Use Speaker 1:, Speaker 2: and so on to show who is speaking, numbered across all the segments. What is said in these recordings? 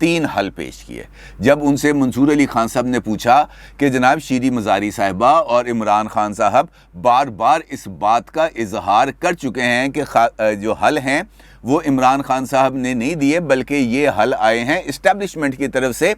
Speaker 1: 3 حل پیش کیے. جب ان سے منصور علی خان صاحب نے پوچھا کہ جناب شیریں مزاری صاحبہ اور عمران خان صاحب بار بار اس بات کا اظہار کر چکے ہیں کہ جو حل ہیں وہ عمران خان صاحب نے نہیں دیے بلکہ یہ حل آئے ہیں اسٹیبلشمنٹ کی طرف سے،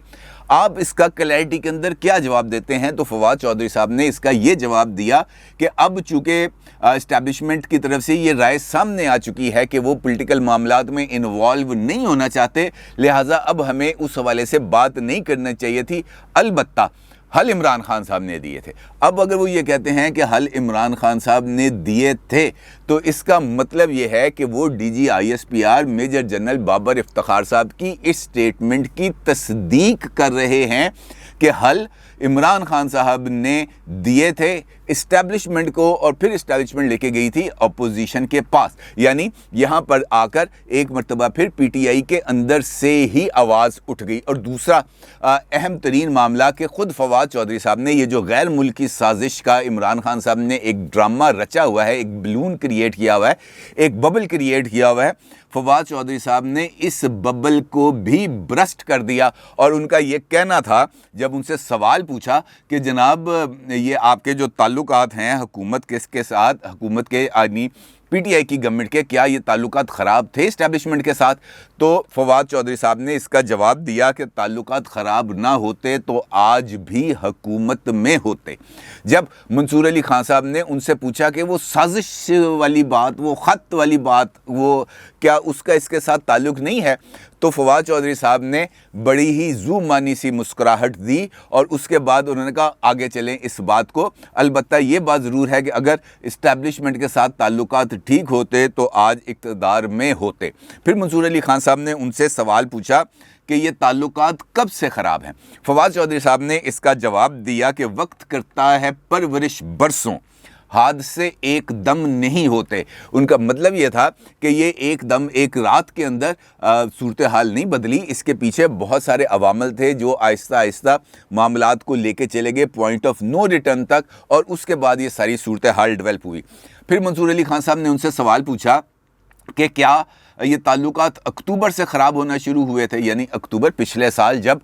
Speaker 1: آپ اس کا کلیئرٹی کے اندر کیا جواب دیتے ہیں؟ تو فواد چودھری صاحب نے اس کا یہ جواب دیا کہ اب چونکہ اسٹیبلشمنٹ کی طرف سے یہ رائے سامنے آ چکی ہے کہ وہ پولیٹیکل معاملات میں انوالو نہیں ہونا چاہتے، لہٰذا اب ہمیں اس حوالے سے بات نہیں کرنا چاہیے تھی. البتہ حل عمران خان صاحب نے دیے تھے. اب اگر وہ یہ کہتے ہیں کہ حل عمران خان صاحب نے دیے تھے تو اس کا مطلب یہ ہے کہ وہ D G I S P R major general Babar Iftikhar صاحب کی اس سٹیٹمنٹ کی تصدیق کر رہے ہیں کہ حل عمران خان صاحب نے دیے تھے اسٹیبلشمنٹ کو، اور پھر اسٹیبلشمنٹ لے کے گئی تھی اپوزیشن کے پاس. یعنی یہاں پر آ کر ایک مرتبہ پھر پی ٹی آئی کے اندر سے ہی آواز اٹھ گئی. اور دوسرا اہم ترین معاملہ کہ خود فواد چودھری صاحب نے یہ جو غیر ملکی سازش کا عمران خان صاحب نے ایک ڈرامہ رچا ہوا ہے، ایک بلون کریٹ کیا ہوا ہے، ایک ببل کریٹ کیا ہوا ہے، فواد چودھری صاحب نے اس ببل کو بھی برسٹ کر دیا. اور ان کا یہ کہنا تھا جب ان سے سوال پوچھا کہ جناب یہ آپ کے جو تعلقات ہیں حکومت کے ساتھ، حکومت کے آدمی پی ٹی آئی کی گورنمنٹ کے، کیا یہ تعلقات خراب تھے اسٹیبلشمنٹ کے ساتھ؟ تو فواد چودھری صاحب نے اس کا جواب دیا کہ تعلقات خراب نہ ہوتے تو آج بھی حکومت میں ہوتے. جب منصور علی خان صاحب نے ان سے پوچھا کہ وہ سازش والی بات، وہ خط والی بات، وہ کیا اس کا اس کے ساتھ تعلق نہیں ہے، تو فواد چودھری صاحب نے بڑی ہی ذو معنی سی مسکراہٹ دی اور اس کے بعد انہوں نے کہا آگے چلیں اس بات کو. البتہ یہ بات ضرور ہے کہ اگر اسٹیبلشمنٹ کے ساتھ تعلقات ٹھیک ہوتے تو آج اقتدار میں ہوتے. پھر منصور علی خان صاحب نے ان سے سوال پوچھا کہ یہ تعلقات کب سے خراب ہیں. فواد چودھری صاحب نے اس کا جواب دیا کہ وقت کرتا ہے پرورش برسوں، حادثے ایک دم نہیں ہوتے. ان کا مطلب یہ تھا کہ یہ ایک دم ایک رات کے اندر صورتحال نہیں بدلی، اس کے پیچھے بہت سارے عوامل تھے جو آہستہ آہستہ معاملات کو لے کے چلے گئے پوائنٹ آف نو ریٹرن تک، اور اس کے بعد یہ ساری صورتحال ڈیولپ ہوئی. پھر منصور علی خان صاحب نے ان سے سوال پوچھا کہ کیا یہ تعلقات اکتوبر سے خراب ہونا شروع ہوئے تھے، یعنی اکتوبر پچھلے سال جب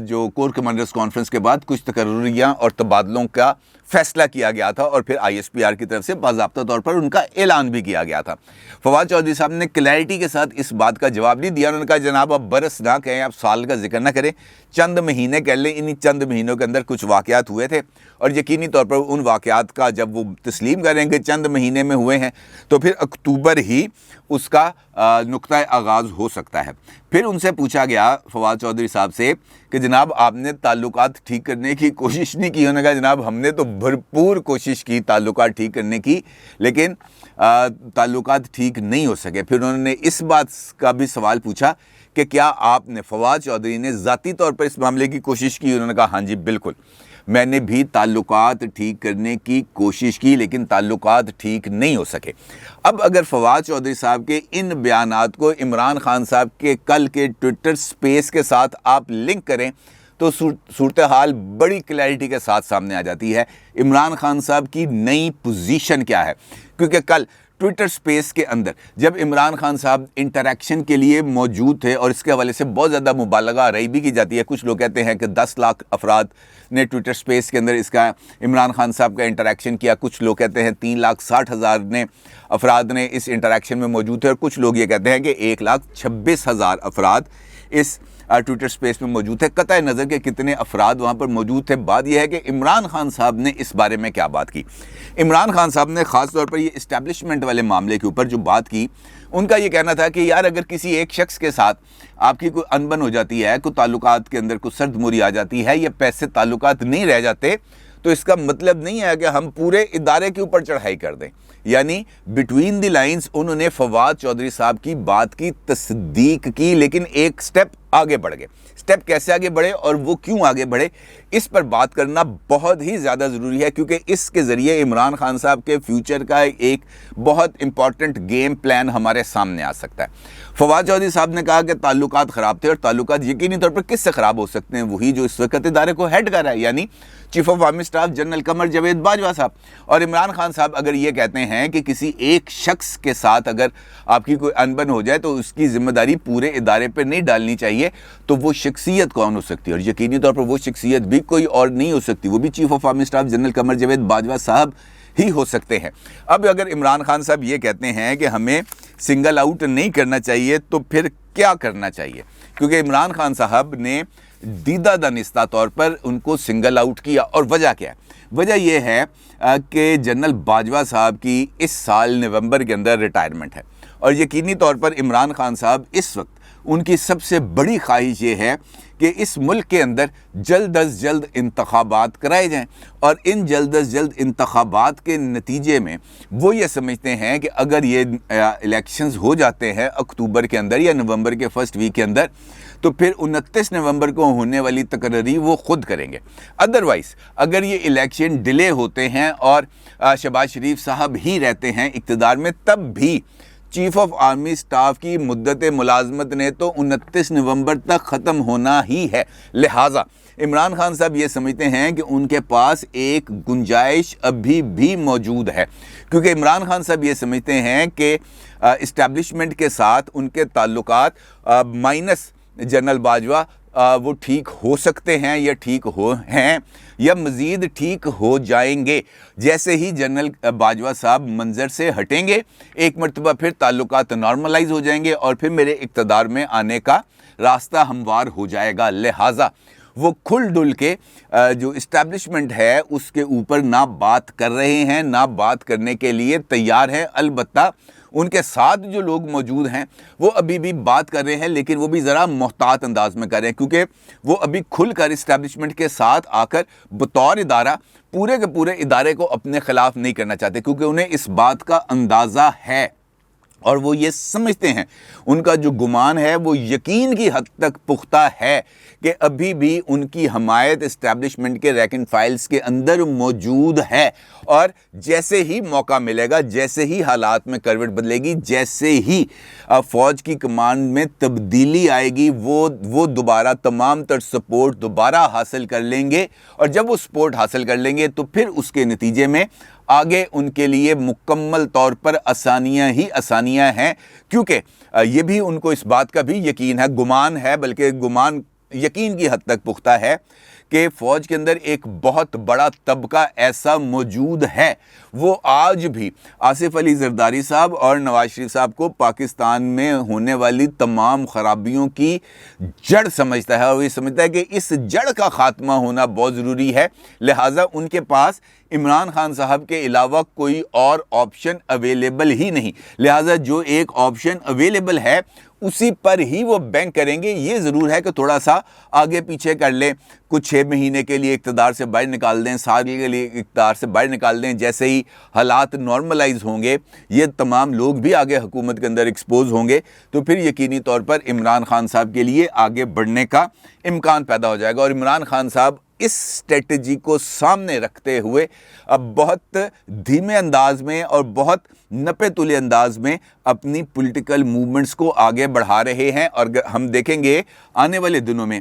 Speaker 1: جو کور کمانڈرز کانفرنس کے بعد کچھ تقرریاں اور تبادلوں کا فیصلہ کیا گیا تھا اور پھر آئی ایس پی آر کی طرف سے باضابطہ طور پر ان کا اعلان بھی کیا گیا تھا. فواد چودھری صاحب نے کلیئرٹی کے ساتھ اس بات کا جواب نہیں دیا. انہوں نے کہا جناب آپ برس نہ کہیں، آپ سال کا ذکر نہ کریں، چند مہینے کہہ لیں. انہی چند مہینوں کے اندر کچھ واقعات ہوئے تھے اور یقینی طور پر ان واقعات کا جب وہ تسلیم کریں گے چند مہینے میں ہوئے ہیں تو پھر اکتوبر ہی اس کا نقطہ آغاز ہو سکتا ہے. پھر ان سے پوچھا گیا فواد چودھری صاحب سے کہ جناب آپ نے تعلقات ٹھیک کرنے کی کوشش نہیں کی. انہوں نے کہا جناب ہم نے تو بھرپور کوشش کی تعلقات ٹھیک کرنے کی، لیکن تعلقات ٹھیک نہیں ہو سکے. پھر انہوں نے اس بات کا بھی سوال پوچھا کہ کیا آپ نے، فواد چودھری نے ذاتی طور پر اس معاملے کی کوشش کی؟ انہوں نے کہا ہاں جی بالکل، میں نے بھی تعلقات ٹھیک کرنے کی کوشش کی لیکن تعلقات ٹھیک نہیں ہو سکے. اب اگر فواد چودھری صاحب کے ان بیانات کو عمران خان صاحب کے کل کے ٹویٹر سپیس کے ساتھ آپ لنک کریں تو صورتحال بڑی کلیئرٹی کے ساتھ سامنے آ جاتی ہے. عمران خان صاحب کی نئی پوزیشن کیا ہے؟ کیونکہ کل ٹویٹر سپیس کے اندر جب عمران خان صاحب انٹریکشن کے لیے موجود تھے اور اس کے حوالے سے بہت زیادہ مبالغہ رائے بھی کی جاتی ہے، کچھ لوگ کہتے ہیں کہ 10 لاکھ افراد نے ٹویٹر سپیس کے اندر اس کا عمران خان صاحب کا انٹریکشن کیا، کچھ لوگ کہتے ہیں 3,60,000 افراد نے اس انٹریکشن میں موجود تھے، اور کچھ لوگ یہ کہتے ہیں کہ 1,26,000 افراد اس ٹویٹر سپیس میں موجود تھے. قطع نظر کے کتنے افراد وہاں پر موجود تھے، بات یہ ہے کہ عمران خان صاحب نے اس بارے میں کیا بات کی. عمران خان صاحب نے خاص طور پر یہ اسٹیبلشمنٹ والے معاملے کے اوپر جو بات کی، ان کا یہ کہنا تھا کہ یار اگر کسی ایک شخص کے ساتھ آپ کی کوئی انبن ہو جاتی ہے، کوئی تعلقات کے اندر کوئی سرد موری آ جاتی ہے یا پیسے تعلقات نہیں رہ جاتے، تو اس کا مطلب نہیں ہے کہ ہم پورے ادارے کے اوپر چڑھائی کر دیں. یعنی بٹوین دی لائنز انہوں نے فواد چودھری صاحب کی بات کی تصدیق کی، لیکن ایک سٹیپ آگے بڑھ گئے. سٹیپ کیسے آگے بڑھے اور وہ کیوں آگے بڑھے، اس پر بات کرنا بہت ہی زیادہ ضروری ہے، کیونکہ اس کے ذریعے عمران خان صاحب کے فیوچر کا ایک بہت امپورٹنٹ گیم پلان ہمارے سامنے آ سکتا ہے۔ فواد چودھری صاحب نے کہا کہ تعلقات خراب تھے، اور تعلقات یقینی طور پر کس سے خراب ہو سکتے ہیں؟ وہی جو اس وقت ادارے کو ہیڈ کر رہا ہے، یعنی chief of army staff general Qamar Javed Bajwa صاحب۔ اور عمران خان صاحب اگر یہ کہتے ہیں کہ کسی ایک شخص کے ساتھ اگر آپ کی کوئی انبن ہو جائے تو اس کی ذمہ داری پورے ادارے پہ نہیں ڈالنی چاہیے، تو وہ شخصیت کون ہو سکتی ہے؟ اور یقینی طور پر وہ شخصیت بھی کوئی اور نہیں ہو سکتی، وہ بھی chief of army staff general Qamar Javed Bajwa صاحب ہی ہو سکتے ہیں۔ اب اگر عمران خان صاحب یہ کہتے ہیں کہ ہمیں سنگل آؤٹ نہیں کرنا چاہیے، تو پھر کیا کرنا چاہیے؟ کیونکہ عمران خان صاحب نے دیدہ دانستہ طور پر ان کو سنگل آؤٹ کیا، اور وجہ کیا ہے؟ وجہ یہ ہے کہ جنرل باجوہ صاحب کی اس سال نومبر کے اندر ریٹائرمنٹ ہے، اور یقینی طور پر عمران خان صاحب اس وقت ان کی سب سے بڑی خواہش یہ ہے کہ اس ملک کے اندر جلد از جلد انتخابات کرائے جائیں، اور ان جلد از جلد انتخابات کے نتیجے میں وہ یہ سمجھتے ہیں کہ اگر یہ الیکشنز ہو جاتے ہیں اکتوبر کے اندر یا نومبر کے فرسٹ ویک کے اندر، تو پھر 29 نومبر کو ہونے والی تقرری وہ خود کریں گے۔ ادروائز اگر یہ الیکشن ڈیلے ہوتے ہیں اور شہباز شریف صاحب ہی رہتے ہیں اقتدار میں، تب بھی چیف آف آرمی سٹاف کی مدت ملازمت نے تو 29 نومبر تک ختم ہونا ہی ہے۔ لہٰذا عمران خان صاحب یہ سمجھتے ہیں کہ ان کے پاس ایک گنجائش ابھی بھی موجود ہے، کیونکہ عمران خان صاحب یہ سمجھتے ہیں کہ اسٹیبلشمنٹ کے ساتھ ان کے تعلقات مائنس جنرل باجوہ وہ ٹھیک ہو سکتے ہیں، یا ٹھیک ہیں، یا مزید ٹھیک ہو جائیں گے۔ جیسے ہی جنرل باجوہ صاحب منظر سے ہٹیں گے، ایک مرتبہ پھر تعلقات نارملائز ہو جائیں گے، اور پھر میرے اقتدار میں آنے کا راستہ ہموار ہو جائے گا۔ لہٰذا وہ کھل ڈل کے جو اسٹیبلشمنٹ ہے اس کے اوپر نہ بات کر رہے ہیں، نہ بات کرنے کے لیے تیار ہیں۔ البتہ ان کے ساتھ جو لوگ موجود ہیں وہ ابھی بھی بات کر رہے ہیں، لیکن وہ بھی ذرا محتاط انداز میں کر رہے ہیں، کیونکہ وہ ابھی کھل کر اسٹیبلشمنٹ کے ساتھ آ کر بطور ادارہ پورے کے پورے ادارے کو اپنے خلاف نہیں کرنا چاہتے، کیونکہ انہیں اس بات کا اندازہ ہے، اور وہ یہ سمجھتے ہیں، ان کا جو گمان ہے وہ یقین کی حد تک پختہ ہے کہ ابھی بھی ان کی حمایت اسٹیبلشمنٹ کے ریکنڈ فائلز کے اندر موجود ہے، اور جیسے ہی موقع ملے گا، جیسے ہی حالات میں کروٹ بدلے گی، جیسے ہی فوج کی کمان میں تبدیلی آئے گی، وہ دوبارہ تمام تر سپورٹ دوبارہ حاصل کر لیں گے، اور جب وہ سپورٹ حاصل کر لیں گے تو پھر اس کے نتیجے میں آگے ان کے لیے مکمل طور پر آسانیاں ہی آسانیاں ہیں، کیونکہ یہ بھی ان کو اس بات کا بھی یقین ہے، گمان ہے، بلکہ گمان یقین کی حد تک پختہ ہے کہ فوج کے اندر ایک بہت بڑا طبقہ ایسا موجود ہے، وہ آج بھی آصف علی زرداری صاحب اور نواز شریف صاحب کو پاکستان میں ہونے والی تمام خرابیوں کی جڑ سمجھتا ہے، اور یہ سمجھتا ہے کہ اس جڑ کا خاتمہ ہونا بہت ضروری ہے۔ لہٰذا ان کے پاس عمران خان صاحب کے علاوہ کوئی اور آپشن اویلیبل ہی نہیں، لہٰذا جو ایک آپشن اویلیبل ہے اسی پر ہی وہ بینک کریں گے۔ یہ ضرور ہے کہ تھوڑا سا آگے پیچھے کر لیں، کچھ 6 مہینے کے لیے اقتدار سے باہر نکال دیں، سال کے لیے اقتدار سے باہر نکال دیں، جیسے ہی حالات نارملائز ہوں گے، یہ تمام لوگ بھی آگے حکومت کے اندر ایکسپوز ہوں گے، تو پھر یقینی طور پر عمران خان صاحب کے لیے آگے بڑھنے کا امکان پیدا ہو جائے گا۔ اور عمران خان صاحب اس اسٹریٹجی کو سامنے رکھتے ہوئے اب بہت دھیمے انداز میں اور بہت نپے تلے انداز میں اپنی پولیٹیکل موومنٹس کو آگے بڑھا رہے ہیں، اور ہم دیکھیں گے آنے والے دنوں میں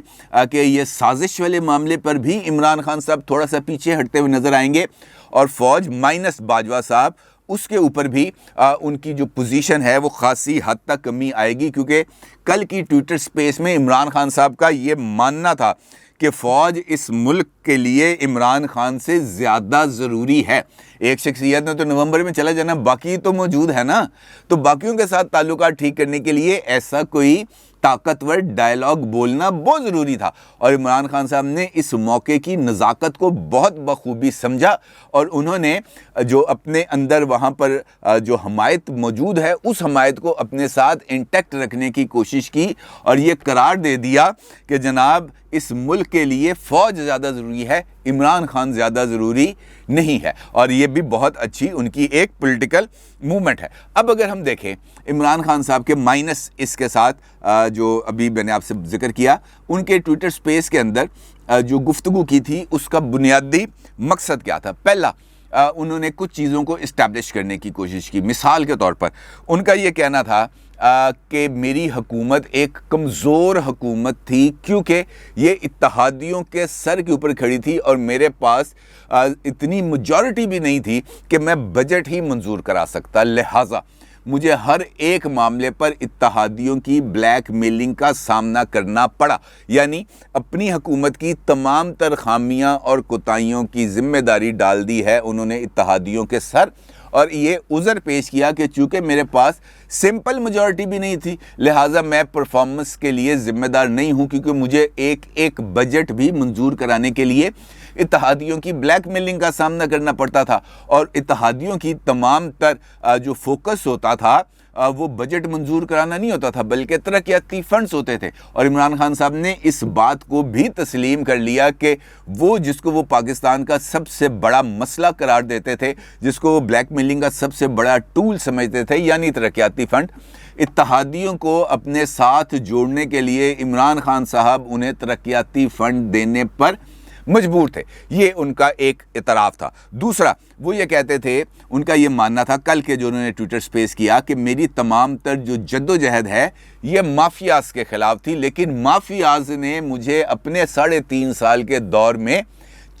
Speaker 1: کہ یہ سازش والے معاملے پر بھی عمران خان صاحب تھوڑا سا پیچھے ہٹتے ہوئے نظر آئیں گے، اور فوج مائنس باجوہ صاحب اس کے اوپر بھی ان کی جو پوزیشن ہے وہ خاصی حد تک کمی آئے گی، کیونکہ کل کی ٹویٹر سپیس میں عمران خان صاحب کا یہ ماننا تھا کہ فوج اس ملک کے لیے عمران خان سے زیادہ ضروری ہے۔ ایک شخصیت نے تو نومبر میں چلا جانا، باقی تو موجود ہے نا، تو باقیوں کے ساتھ تعلقات ٹھیک کرنے کے لیے ایسا کوئی طاقتور ڈائلاگ بولنا بہت ضروری تھا، اور عمران خان صاحب نے اس موقع کی نزاکت کو بہت بخوبی سمجھا، اور انہوں نے جو اپنے اندر وہاں پر جو حمایت موجود ہے اس حمایت کو اپنے ساتھ انٹیکٹ رکھنے کی کوشش کی، اور یہ قرار دے دیا کہ جناب اس ملک کے لیے فوج زیادہ ضروری ہے، عمران خان زیادہ ضروری نہیں ہے، اور یہ بھی بہت اچھی ان کی ایک پولیٹیکل موومنٹ ہے۔ اب اگر ہم دیکھیں عمران خان صاحب کے مائنس اس کے ساتھ جو ابھی میں نے آپ سے ذکر کیا، ان کے ٹویٹر سپیس کے اندر جو گفتگو کی تھی اس کا بنیادی مقصد کیا تھا؟ پہلا انہوں نے کچھ چیزوں کو اسٹیبلش کرنے کی کوشش کی. مثال کے طور پر ان کا یہ کہنا تھا کہ میری حکومت ایک کمزور حکومت تھی کیونکہ یہ اتحادیوں کے سر کے اوپر کھڑی تھی اور میرے پاس اتنی میجورٹی بھی نہیں تھی کہ میں بجٹ ہی منظور کرا سکتا. لہٰذا مجھے ہر ایک معاملے پر اتحادیوں کی بلیک میلنگ کا سامنا کرنا پڑا. یعنی اپنی حکومت کی تمام تر خامیاں اور کوتاہیوں کی ذمہ داری ڈال دی ہے انہوں نے اتحادیوں کے سر, اور یہ عذر پیش کیا کہ چونکہ میرے پاس سمپل میجورٹی بھی نہیں تھی لہٰذا میں پرفارمنس کے لیے ذمہ دار نہیں ہوں, کیونکہ مجھے ایک بجٹ بھی منظور کرانے کے لیے اتحادیوں کی بلیک میلنگ کا سامنا کرنا پڑتا تھا. اور اتحادیوں کی تمام تر جو فوکس ہوتا تھا وہ بجٹ منظور کرانا نہیں ہوتا تھا بلکہ ترقیاتی فنڈز ہوتے تھے. اور عمران خان صاحب نے اس بات کو بھی تسلیم کر لیا کہ وہ جس کو وہ پاکستان کا سب سے بڑا مسئلہ قرار دیتے تھے, جس کو وہ بلیک میلنگ کا سب سے بڑا ٹول سمجھتے تھے, یعنی ترقیاتی فنڈ, اتحادیوں کو اپنے ساتھ جوڑنے کے لیے عمران خان صاحب انہیں ترقیاتی فنڈ دینے پر مجبور تھے. یہ ان کا ایک اعتراف تھا. دوسرا وہ یہ کہتے تھے, ان کا یہ ماننا تھا کل کے جو انہوں نے ٹویٹر سپیس کیا کہ میری تمام تر جو جد و جہد ہے یہ مافیاز کے خلاف تھی, لیکن مافیاز نے مجھے اپنے 3.5 سال کے دور میں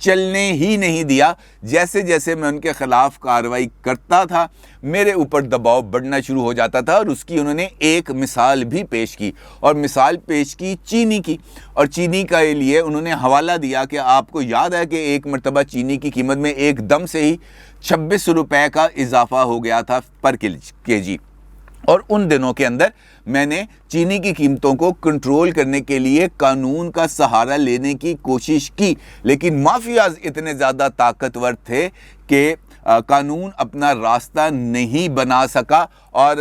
Speaker 1: چلنے ہی نہیں دیا. جیسے جیسے میں ان کے خلاف کارروائی کرتا تھا میرے اوپر دباؤ بڑھنا شروع ہو جاتا تھا. اور اس کی انہوں نے ایک مثال بھی پیش کی, اور مثال پیش کی چینی کی, اور چینی کا لیے انہوں نے حوالہ دیا کہ آپ کو یاد ہے کہ ایک مرتبہ چینی کی قیمت میں ایک دم سے ہی 26 روپے کا اضافہ ہو گیا تھا پر کے جی, اور ان دنوں کے اندر میں نے چینی کی قیمتوں کو کنٹرول کرنے کے لیے قانون کا سہارا لینے کی کوشش کی, لیکن مافیاز اتنے زیادہ طاقتور تھے کہ قانون اپنا راستہ نہیں بنا سکا اور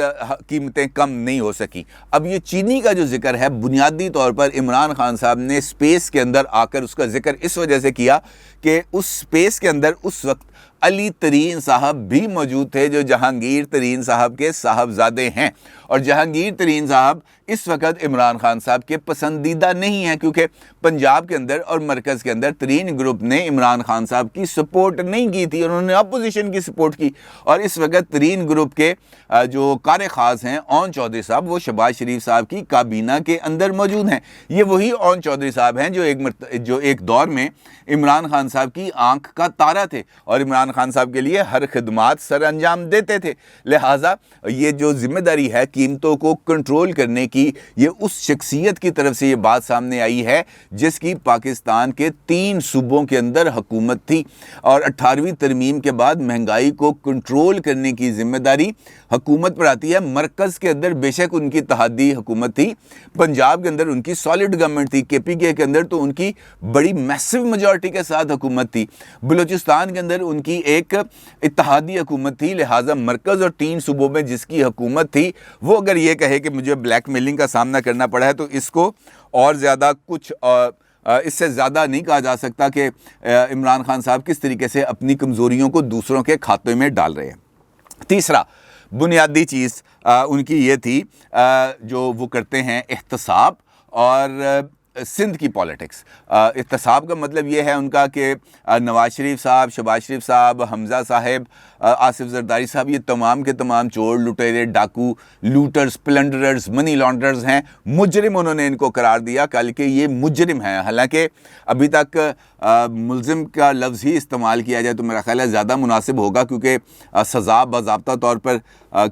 Speaker 1: قیمتیں کم نہیں ہو سکی. اب یہ چینی کا جو ذکر ہے بنیادی طور پر عمران خان صاحب نے سپیس کے اندر آ کر اس کا ذکر اس وجہ سے کیا کہ اس سپیس کے اندر اس وقت علی ترین صاحب بھی موجود تھے جو جہانگیر ترین صاحب کے صاحبزادے ہیں, اور جہانگیر ترین صاحب اس وقت عمران خان صاحب کے پسندیدہ نہیں ہیں کیونکہ پنجاب کے اندر اور مرکز کے اندر ترین گروپ نے عمران خان صاحب کی سپورٹ نہیں کی تھی, انہوں نے اپوزیشن کی سپورٹ کی. اور اس وقت ترین گروپ کے جو کار خاص ہیں اون چودھری صاحب وہ شہباز شریف صاحب کی کابینہ کے اندر موجود ہیں. یہ وہی اون چودھری صاحب ہیں جو ایک دور میں عمران خان صاحب کی آنکھ کا تارا تھے اور عمران خان صاحب کے لیے ہر خدمات سر انجام دیتے تھے. لہٰذا یہ جو ذمہ داری ہے قیمتوں کو کنٹرول کرنے کی, یہ اس شخصیت کی طرف سے یہ بات سامنے آئی ہے جس کی پاکستان کے 3 صوبوں کے اندر حکومت تھی, اور 18ویں ترمیم کے بعد مہنگائی کو کنٹرول کرنے کی ذمہ داری حکومت پر آتی ہے. مرکز کے اندر بے شک ان کی اتحادی حکومت تھی, پنجاب کے اندر ان کی سالڈ گورنمنٹ تھی, کے پی کے اندر تو ان کی بڑی میسو میجورٹی کے ساتھ حکومت تھی, بلوچستان کے اندر ان کی ایک اتحادی حکومت تھی. لہٰذا مرکز اور 3 صوبوں میں جس کی حکومت تھی وہ اگر یہ کہے کہ مجھے بلیک میلنگ کا سامنا کرنا پڑا ہے تو اس کو اور زیادہ کچھ اس سے زیادہ نہیں کہا جا سکتا کہ عمران خان صاحب کس طریقے سے اپنی کمزوریوں کو دوسروں کے کھاتے میں ڈال رہے ہیں. تیسرا بنیادی چیز ان کی یہ تھی جو وہ کرتے ہیں احتساب اور سندھ کی پالیٹکس. احتساب کا مطلب یہ ہے ان کا کہ نواز شریف صاحب, شہباز شریف صاحب, حمزہ صاحب, آصف زرداری صاحب, یہ تمام کے تمام چور, لٹیرے, ڈاکو, لوٹرز, پلنڈررز, منی لانڈررز ہیں, مجرم انہوں نے ان کو قرار دیا کل کہ یہ مجرم ہیں. حالانکہ ابھی تک ملزم کا لفظ ہی استعمال کیا جائے تو میرا خیال ہے زیادہ مناسب ہوگا کیونکہ سزا باضابطہ طور پر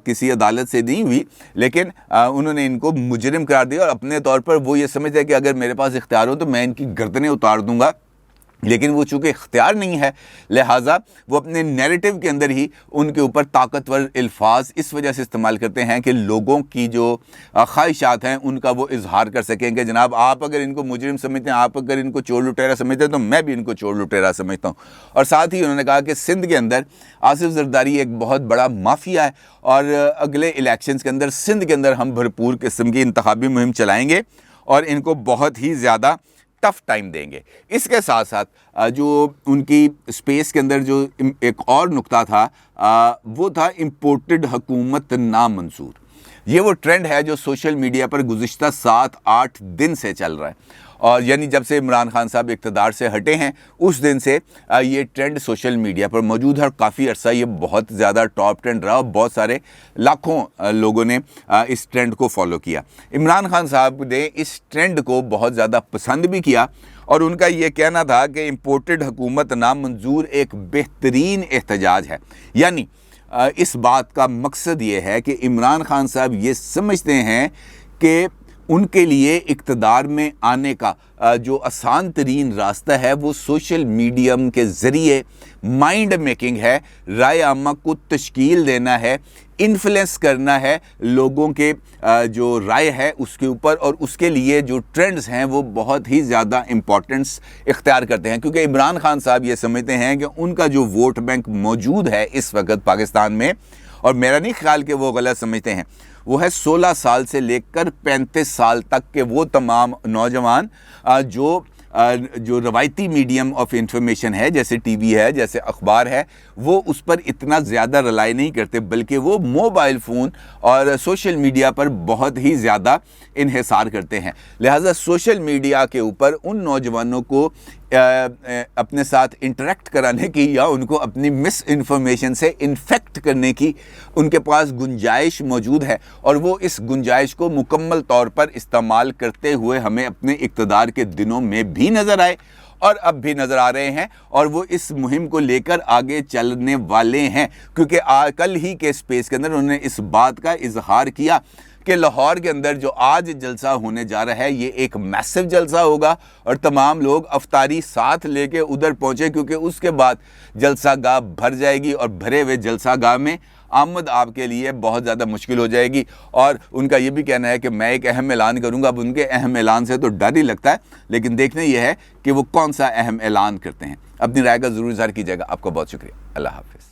Speaker 1: کسی عدالت سے نہیں ہوئی, لیکن انہوں نے ان کو مجرم قرار دیا اور اپنے طور پر وہ یہ سمجھتے ہیں کہ اگر میرے پاس اختیار ہو تو میں ان کی گردنیں اتار دوں گا, لیکن وہ چونکہ اختیار نہیں ہے لہٰذا وہ اپنے نیریٹو کے اندر ہی ان کے اوپر طاقتور الفاظ اس وجہ سے استعمال کرتے ہیں کہ لوگوں کی جو خواہشات ہیں ان کا وہ اظہار کر سکیں کہ جناب آپ اگر ان کو مجرم سمجھتے ہیں, آپ اگر ان کو چور لٹیرا سمجھتے ہیں تو میں بھی ان کو چور لٹیرا سمجھتا ہوں. اور ساتھ ہی انہوں نے کہا کہ سندھ کے اندر آصف زرداری ایک بہت بڑا مافیا ہے اور اگلے الیکشنز کے اندر سندھ کے اندر ہم بھرپور قسم کی انتخابی مہم چلائیں گے اور ان کو بہت ہی زیادہ ٹف ٹائم دیں گے. اس کے ساتھ ساتھ جو ان کی سپیس کے اندر جو ایک اور نقطہ تھا وہ تھا امپورٹڈ حکومت نامنظور. یہ وہ ٹرینڈ ہے جو سوشل میڈیا پر گزشتہ 7-8 دن سے چل رہا ہے، اور یعنی جب سے عمران خان صاحب اقتدار سے ہٹے ہیں اس دن سے یہ ٹرینڈ سوشل میڈیا پر موجود ہے، اور کافی عرصہ یہ بہت زیادہ ٹاپ ٹرینڈ رہا، اور بہت سارے لاکھوں لوگوں نے اس ٹرینڈ کو فالو کیا۔ عمران خان صاحب نے اس ٹرینڈ کو بہت زیادہ پسند بھی کیا، اور ان کا یہ کہنا تھا کہ امپورٹڈ حکومت نامنظور ایک بہترین احتجاج ہے، یعنی اس بات کا مقصد یہ ہے کہ عمران خان صاحب یہ سمجھتے ہیں کہ ان کے لیے اقتدار میں آنے کا جو آسان ترین راستہ ہے وہ سوشل میڈیم کے ذریعے مائنڈ میکنگ ہے، رائے عامہ کو تشکیل دینا ہے، انفلوئنس کرنا ہے لوگوں کے جو رائے ہے اس کے اوپر، اور اس کے لیے جو ٹرینڈز ہیں وہ بہت ہی زیادہ امپورٹنس اختیار کرتے ہیں، کیونکہ عمران خان صاحب یہ سمجھتے ہیں کہ ان کا جو ووٹ بینک موجود ہے اس وقت پاکستان میں، اور میرا نہیں خیال کہ وہ غلط سمجھتے ہیں، وہ ہے 16 سال سے لے کر 35 سال تک کے وہ تمام نوجوان جو روایتی میڈیم آف انفارمیشن ہے، جیسے ٹی وی ہے، جیسے اخبار ہے، وہ اس پر اتنا زیادہ رلائی نہیں کرتے، بلکہ وہ موبائل فون اور سوشل میڈیا پر بہت ہی زیادہ انحصار کرتے ہیں۔ لہٰذا سوشل میڈیا کے اوپر ان نوجوانوں کو اپنے ساتھ انٹریکٹ کرانے کی یا ان کو اپنی مس انفارمیشن سے انفیکٹ کرنے کی ان کے پاس گنجائش موجود ہے، اور وہ اس گنجائش کو مکمل طور پر استعمال کرتے ہوئے ہمیں اپنے اقتدار کے دنوں میں بھی نظر آئے اور اب بھی نظر آ رہے ہیں، اور وہ اس مہم کو لے کر آگے چلنے والے ہیں، کیونکہ کل ہی کے اسپیس کے اندر انہوں نے اس بات کا اظہار کیا کہ لاہور کے اندر جو آج جلسہ ہونے جا رہا ہے یہ ایک میسو جلسہ ہوگا، اور تمام لوگ افطاری ساتھ لے کے ادھر پہنچے، کیونکہ اس کے بعد جلسہ گاہ بھر جائے گی، اور بھرے ہوئے جلسہ گاہ میں آمد آپ کے لیے بہت زیادہ مشکل ہو جائے گی۔ اور ان کا یہ بھی کہنا ہے کہ میں ایک اہم اعلان کروں گا، اب ان کے اہم اعلان سے تو ڈر ہی لگتا ہے، لیکن دیکھنا یہ ہے کہ وہ کون سا اہم اعلان کرتے ہیں۔ اپنی رائے کا ضرور اظہار کیجیے گا۔ آپ کا بہت شکریہ۔ اللہ حافظ۔